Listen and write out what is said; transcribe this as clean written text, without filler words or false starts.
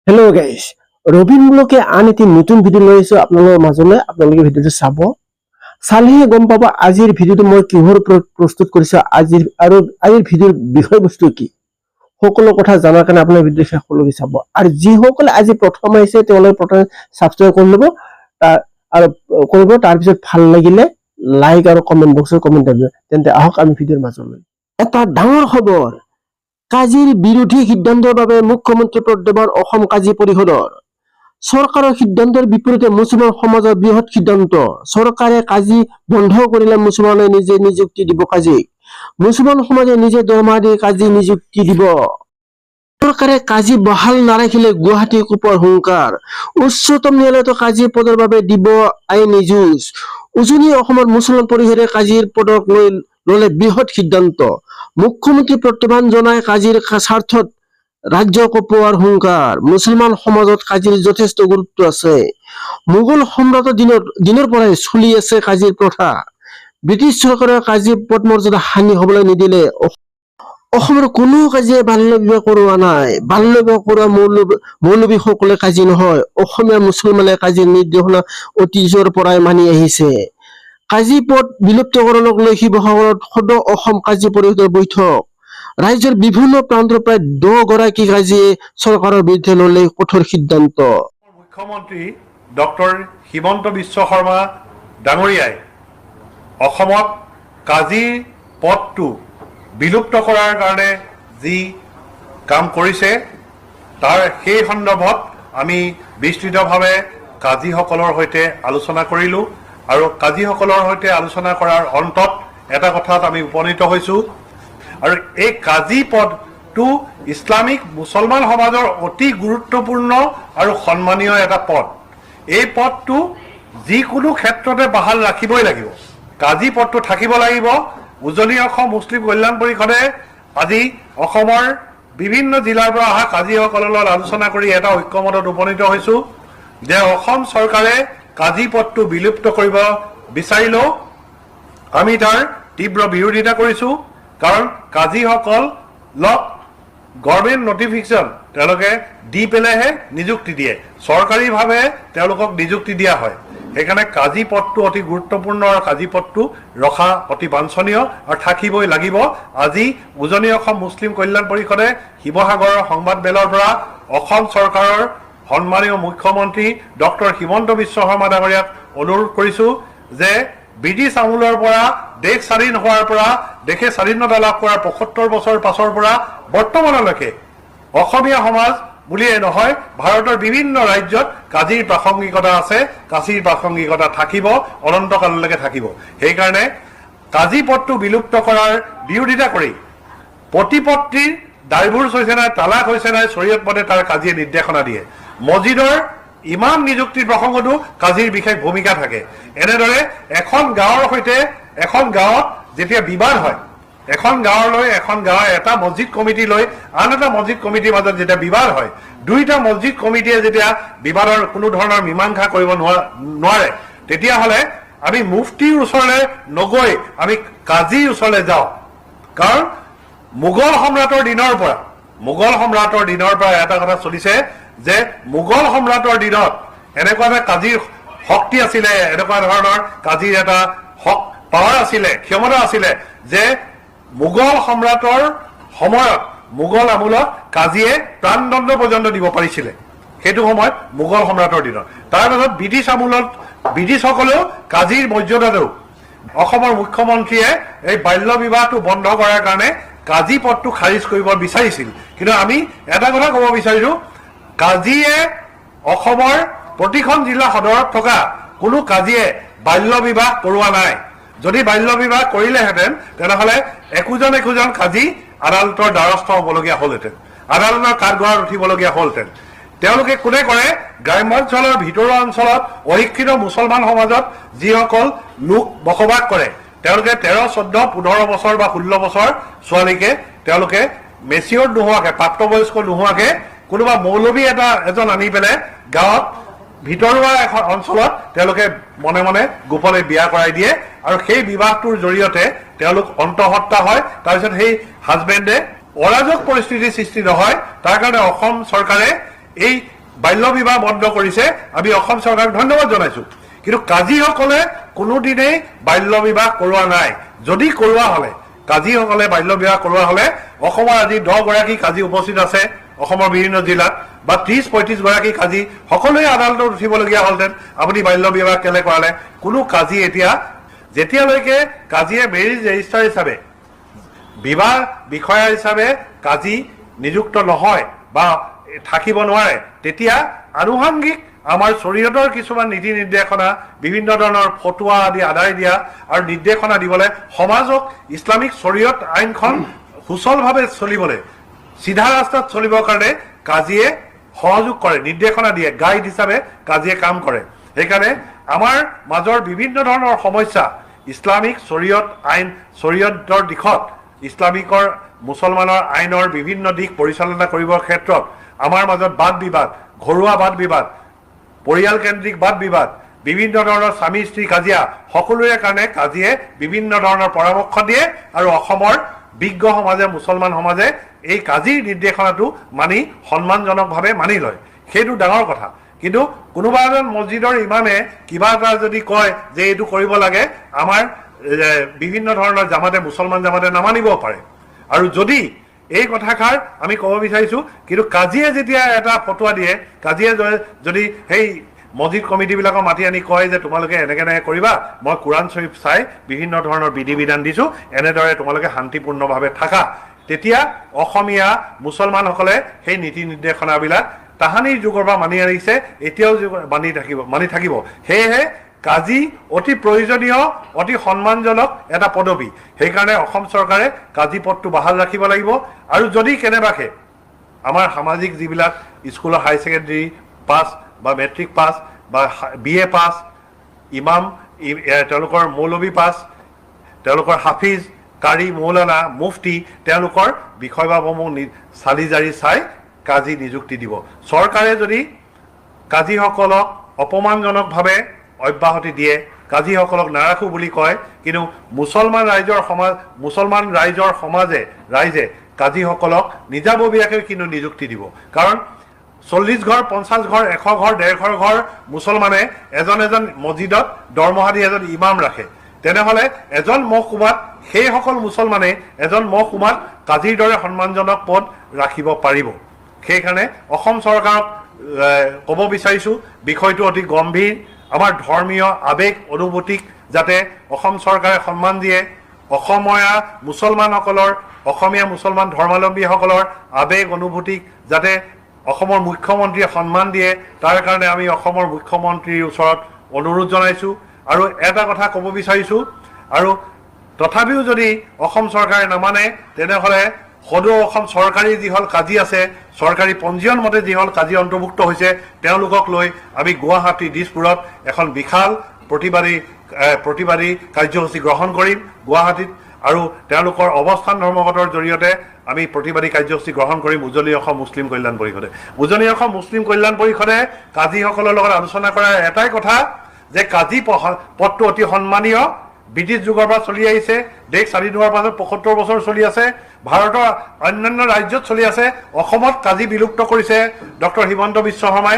Hello' guys, ৰবিনমূলকে আন এটি নতুন ভিডিঅ' লৈ আহিছো আপোনালোকৰ মাজলৈ। আপোনালোকে ভিডিঅ'টো চাব, চালেহে গম পাব আজিৰ ভিডিঅ'টো মই কিহৰ ওপৰত প্ৰস্তুত কৰিছো, আজিৰ ভিডিঅ'ৰ বিষয়বস্তু কি, সকলো কথা জনাৰ কাৰণে আপোনাৰ ভিডিঅ' শেষলৈকে চাব। আৰু যিসকলে আজি প্ৰথম আহিছে তেওঁলোকে প্ৰথমে ছাবস্ক্ৰাইব কৰি ল'ব আৰু তাৰপিছত ভাল লাগিলে লাইক আৰু কমেণ্ট বক্সত কমেণ্ট দিব। তেন্তে আহক আমি ভিডিঅ'ৰ মাজলৈ। এটা ডাঙৰ খবৰ, কাজিৰ বিৰোধী সিদ্ধান্তৰ বাবে মুখ্যমন্ত্ৰী প্ৰদ্যুৎ অসম কাজি পৰিষদৰ চৰকাৰৰ সিদ্ধান্তৰ বিপৰীতে মুছলমান সমাজৰ বৃহৎ সিদ্ধান্ত। চৰকাৰে কাজি বন্ধ কৰিলে মুছলমানে নিজে নিযুক্তি দিব কাজিক। মুছলমান সমাজে নিজে দৰমহা দি কাজি নিযুক্তি দিব। চৰকাৰে কাজি বহাল নাৰাখিলে গুৱাহাটী কোপৰ হুংকাৰ। উচ্চতম ন্যায়ালয়তো কাজি পদৰ বাবে দিব আইনী যুঁজ। উজনি অসমৰ মুছলমান পৰিষদে কাজিৰ পদক লৈ ললে বৃহৎ সিদ্ধান্ত। মুখ্যমন্ত্ৰী প্ৰত্যাহ্বান জনাই কাজিৰ স্বাৰ্থত ৰাজ্য কঁপোৱাৰ হুংকাৰ। মুছলমান সমাজত কাজিৰ যথেষ্ট গুৰুত্ব আছে। মোগল সম্ৰাটৰ দিনৰ পৰাই চলি আছে কাজিৰ প্ৰথা। ব্ৰিটিছ চৰকাৰে কাজি পদমৰ্যাদা হানি হবলৈ নিদিলে। অসমৰ কোনো কাজিয়ে বাল্য বিবাহ কৰোৱা নাই। বাল্য বিবাহ কৰোৱা মৌলবীসকলে কাজি নহয়। অসমীয়া মুছলমানে কাজিৰ নিৰ্দেশনা অতীজৰ পৰাই মানি আহিছে। কাজি পদ বিলুপ্তকৰণক লৈ শিৱসাগৰত সদৌ অসম কাজি পৰিষদৰ বৈঠক। ৰাজ্যৰ বিভিন্ন প্ৰান্তৰ প্ৰায় 10 গৰাকী কাজিয়ে চৰকাৰৰ বিৰুদ্ধে ললে কঠোৰ সিদ্ধান্ত। মুখ্যমন্ত্ৰী ডক্টৰ হিমন্ত বিশ্ব শৰ্মা ডাঙৰীয়াই অসমত কাজিৰ পদটো বিলুপ্ত কৰাৰ কাৰণে যি কাম কৰিছে তাৰ সেই সন্দৰ্ভত আমি বিস্তৃতভাৱে কাজিসকলৰ সৈতে আলোচনা কৰিলোঁ আৰু কাজিসকলৰ সৈতে আলোচনা কৰাৰ অন্তত এটা কথাত আমি উপনীত হৈছোঁ। আৰু এই কাজি পদটো ইছলামিক মুছলমান সমাজৰ অতি গুৰুত্বপূৰ্ণ আৰু সন্মানীয় এটা পদ। এই পদটো যিকোনো ক্ষেত্ৰতে বাহাল ৰাখিবই লাগিব। কাজি পদটো থাকিব লাগিব। উজনি অসম মুছলিম কল্যাণ পৰিষদে আজি অসমৰ বিভিন্ন জিলাৰ পৰা অহা কাজিসকলৰ লগত আলোচনা কৰি এটা ঐক্যমতত উপনীত হৈছোঁ যে অসম চৰকাৰে কাজি পদটো বিলুপ্ত কৰিব বিচাৰিলেও আমি তাৰ তীব্ৰ বিৰোধিতা কৰিছোঁ। কাৰণ কাজিসকলক গভৰ্ণমেণ্ট নটিফিকেশ্যন তেওঁলোকে দি পেলাইহে নিযুক্তি দিয়ে, চৰকাৰীভাৱে তেওঁলোকক নিযুক্তি দিয়া হয়। সেইকাৰণে কাজি পদটো অতি গুৰুত্বপূৰ্ণ আৰু কাজি পদটো ৰখা অতি বাঞ্ছনীয় আৰু থাকিবই লাগিব। আজি উজনি অসম মুছলিম কল্যাণ পৰিষদে শিৱসাগৰৰ সংবাদ মেলৰ পৰা অসম চৰকাৰৰ সন্মানীয় মুখ্যমন্ত্ৰী ডক্টৰ হিমন্ত বিশ্ব শৰ্মা ডাঙৰীয়াক অনুৰোধ কৰিছোঁ যে ব্ৰিটিছ আমোলৰ পৰা দেশ স্বাধীন হোৱাৰ পৰা দেশে স্বাধীনতা লাভ কৰাৰ ৭৫ বছৰ পাছৰ পৰা বৰ্তমানলৈকে অসমীয়া সমাজ বুলিয়ে নহয় ভাৰতৰ বিভিন্ন ৰাজ্যত কাজিৰ প্ৰাসংগিকতা আছে। কাজিৰ প্ৰাসংগিকতা থাকিব, অনন্তকাললৈকে থাকিব। সেইকাৰণে কাজি পদটো বিলুপ্ত কৰাৰ বিৰোধিতা কৰি প্ৰতিপত্তিৰ ডাইভোৰ্চ হৈছে নাই, তালাক হৈছে নাই, শৰীয়ত মতে তাৰ কাজিয়ে নিৰ্দেশনা দিয়ে। মছজিদৰ ইমাম নিযুক্তিৰ প্ৰসংগতো কাজিৰ বিশেষ ভূমিকা থাকে। এনেদৰে এখন গাঁৱৰ সৈতে এখন গাঁৱত যেতিয়া বিবাদ হয়, এখন গাঁৱলৈ এখন গাঁৱৰ এটা মছজিদ কমিটি লৈ আন এটা মছজিদ কমিটিৰ মাজত যেতিয়া বিবাদ হয়, দুইটা মছজিদ কমিটিয়ে যেতিয়া বিবাদৰ কোনো ধৰণৰ মীমাংসা কৰিব নোৱাৰে, তেতিয়াহ'লে আমি মুফতিৰ ওচৰলৈ নগৈ আমি কাজিৰ ওচৰলৈ যাওঁ। কাৰণ মোগল সম্ৰাটৰ দিনৰ পৰা এটা কথা চলিছে যে মোগল সম্ৰাটৰ দিনত এনেকুৱা এটা কাজিৰ শক্তি আছিলে, এনেকুৱা ধৰণৰ কাজিৰ এটা পাৱাৰ আছিলে, ক্ষমতা আছিলে যে মোগল সম্ৰাটৰ সময়ত মোগল আমোলত কাজিয়ে প্ৰাণদণ্ড পৰ্যন্ত দিব পাৰিছিলে। সেইটো সময়ত মোগল সম্ৰাটৰ দিনত। তাৰপাছত ব্ৰিটিছ আমোলত ব্ৰিটিছসকলেও কাজিৰ মৰ্যাদাটো অসমৰ মুখ্যমন্ত্ৰীয়ে এই বাল্য বিবাহটো বন্ধ কৰাৰ কাৰণে কাজি পদটো খাৰিজ কৰিব বিচাৰিছিল। কিন্তু আমি এটা কথা ক'ব বিচাৰিছোঁ, কাজিয়ে অসমৰ প্ৰতিখন জিলা সদৰত থকা কোনো কাজিয়ে বাল্য বিবাহ কৰোৱা নাই। যদি বাল্য বিবাহ কৰিলেহেঁতেন তেনেহ'লে একোজন কাজি আদালতৰ দ্বাৰস্থ হ'বলগীয়া হ'লহেঁতেন, আদালতৰ কাঠগড়াত উঠিবলগীয়া হ'লহেঁতেন। তেওঁলোকে কোনে কৰে? গ্ৰাম্যাঞ্চলৰ ভিতৰুৱা অঞ্চলত অশিক্ষিত মুছলমান সমাজত যিসকল লোক বসবাস কৰে তেওঁলোকে 13, 14, 15 বছৰ বা 16 বছৰ ছোৱালীকে তেওঁলোকে মেচিয়ৰ নোহোৱাকে, প্ৰাপ্তবয়স্ক নোহোৱাকে কোনোবা মৌলবী এজন আনি পেলাই গাঁৱত ভিতৰুৱা এখন অঞ্চলত তেওঁলোকে মনে মনে গোপনে বিয়া কৰাই দিয়ে আৰু সেই বিবাহটোৰ জৰিয়তে তেওঁলোক অন্তঃসত্ত্বা হয়। তাৰপিছত সেই হাজবেণ্ডে অৰাজক পৰিস্থিতিৰ সৃষ্টি নহয়, তাৰ কাৰণে অসম চৰকাৰে এই বাল্য বিবাহ বন্ধ কৰিছে আমি অসম চৰকাৰক ধন্যবাদ জনাইছোঁ কিন্তু কাজীসকলে কোনোদিনেই বাল্য বিবাহ কৰোৱা নাই যদি কৰোৱা হ'লে কাজীসকলে বাল্য বিবাহ কৰোৱা হ'লে অসমৰ আজি 10 গৰাকী কাজী উপস্থিত আছে অসমৰ বিভিন্ন জিলাত বা 30-35 গৰাকী কাজী সকলোৱে আদালতত উঠিবলগীয়া হ'লহেঁতেন আপুনি বাল্য বিবাহ কেলে কৰালে কোনো কাজী এতিয়া যেতিয়ালৈকে কাজীয়ে মেৰিজ ৰেজিষ্টাৰ হিচাপে বিবাহ বিষয়া হিচাপে কাজী নিযুক্ত নহয় বা থাকিব নোৱাৰে তেতিয়া আনুষংগিক আমাৰ শৰীয়তৰ কিছুমান নীতি নিৰ্দেশনা বিভিন্ন ধৰণৰ ফটোৱা আদি আদায় দিয়া আৰু নিৰ্দেশনা দিবলৈ সমাজক ইছলামিক শৰীয়ত আইনখন সুচলভাৱে চলিবলৈ চিধা ৰাস্তাত চলিবৰ কাৰণে কাজীয়ে সহযোগ কৰে নিৰ্দেশনা দিয়ে গাইড হিচাপে কাজীয়ে কাম কৰে সেইকাৰণে আমাৰ মাজৰ বিভিন্ন ধৰণৰ সমস্যা ইছলামিক শৰীয়ত আইন শৰীয়তৰ দিশত ইছলামিকৰ মুছলমানৰ আইনৰ বিভিন্ন দিশ পৰিচালনা কৰিবৰ ক্ষেত্ৰত আমাৰ মাজত বাদ বিবাদ ঘৰুৱা বাদ বিবাদ পৰিয়ালকেন্দ্ৰিক বাদ বিবাদ বিভিন্ন ধৰণৰ স্বামী স্ত্ৰী কাজিয়া সকলোৰে কাৰণে কাজীয়ে বিভিন্ন ধৰণৰ পৰামৰ্শ দিয়ে আৰু অসমৰ বিজ্ঞ সমাজে মুছলমান সমাজে এই কাজীৰ নিৰ্দেশনাটো মানি সন্মানজনকভাৱে মানি লয় সেইটো ডাঙৰ কথা কিন্তু কোনোবা এজন মছজিদৰ ইমামে কিবা এটা যদি কয় যে এইটো কৰিব লাগে আমাৰ বিভিন্ন ধৰণৰ জামাতে মুছলমান জামাতে নামানিব পাৰে আৰু যদি এই কথাষাৰ আমি ক'ব বিচাৰিছোঁ কিন্তু কাজীয়ে যেতিয়া এটা ফটোৱা দিয়ে কাজীয়ে যদি সেই মছজিদ কমিটিবিলাকক মাতি আনি কয় যে তোমালোকে এনেকৈ কৰিবা মই কোৰাণ শ্বৰীফ চাই বিভিন্ন ধৰণৰ বিধি বিধান দিছোঁ এনেদৰে তোমালোকে শান্তিপূৰ্ণভাৱে থাকা তেতিয়া অসমীয়া মুছলমানসকলে সেই নীতি নিৰ্দেশনাবিলাক তাহানিৰ যুগৰ পৰা মানি আহিছে এতিয়াও মানি থাকিব সেয়েহে কাজী অতি প্ৰয়োজনীয় অতি সন্মানজনক এটা পদবী সেইকাৰণে অসম চৰকাৰে কাজী পদটো বাহাল ৰাখিব লাগিব আৰু যদি কেনেবাকৈ আমাৰ সামাজিক যিবিলাক স্কুলৰ হাই ছেকেণ্ডেৰী পাছ বা মেট্ৰিক পাছ বা BA পাছ ইমাম তেওঁলোকৰ মৌলবী পাছ তেওঁলোকৰ হাফিজ কাৰী মৌলানা মুফতি তেওঁলোকৰ বিষয়বাবসমূহ চালি জাৰি চাই কাজী নিযুক্তি দিব চৰকাৰে যদি কাজীসকলক অপমানজনকভাৱে অব্যাহতি দিয়ে কাজীসকলক নাৰাখোঁ বুলি কয় কিন্তু মুছলমান ৰাইজৰ ৰাইজে কাজীসকলক নিজাববীয়াকৈ কিন্তু নিযুক্তি দিব কাৰণ 40 ঘৰ 50 ঘৰ 100 ঘৰ 150 ঘৰ মুছলমানে এজন মছজিদত দৰমহা দি এজন ইমাম ৰাখে তেনেহ'লে এজন মহকুমাত সেইসকল মুছলমানে এজন মহকুমাত কাজীৰ দৰে সন্মানজনক পদ ৰাখিব পাৰিব সেইকাৰণে অসম চৰকাৰক ক'ব বিচাৰিছোঁ বিষয়টো অতি গম্ভীৰ আমাৰ ধৰ্মীয় আৱেগ অনুভূতিক যাতে অসম চৰকাৰে সন্মান দিয়ে অসমীয়া মুছলমান ধৰ্মাৱলম্বীসকলৰ আৱেগ অনুভূতিক যাতে অসমৰ মুখ্যমন্ত্ৰীয়ে সন্মান দিয়ে তাৰ কাৰণে আমি অসমৰ মুখ্যমন্ত্ৰীৰ ওচৰত অনুৰোধ জনাইছোঁ আৰু এটা কথা ক'ব বিচাৰিছোঁ আৰু তথাপিও যদি অসম চৰকাৰে নামানে তেনেহ'লে সদৌ অসম চৰকাৰী যিহল কাজী আছে চৰকাৰী পঞ্জীয়ন মতে যিহল কাজী অন্তৰ্ভুক্ত হৈছে তেওঁলোকক লৈ আমি গুৱাহাটী দিছপুৰত এখন বিশাল প্ৰতিবাদী কাৰ্যসূচী গ্ৰহণ কৰিম গুৱাহাটীত আৰু তেওঁলোকৰ অৱস্থান ধৰ্মঘটৰ জৰিয়তে আমি প্ৰতিবাদী কাৰ্যসূচী গ্ৰহণ কৰিম উজনি অসম মুছলিম কল্যাণ পৰিষদে উজনি অসম মুছলিম কল্যাণ পৰিষদে কাজীসকলৰ লগত আলোচনা কৰাৰ এটাই কথা যে কাজী পদটো অতি সন্মানীয় ব্ৰিটিছ যুগৰ পৰা চলি আহিছে দেশ স্বাধীন হোৱাৰ পাছত 75 বছৰ চলি আছে ভাৰতৰ অন্যান্য ৰাজ্যত চলি আছে অসমত কাজী বিলুপ্ত কৰিছে ডক্টৰ হিমন্ত বিশ্ব শৰ্মাই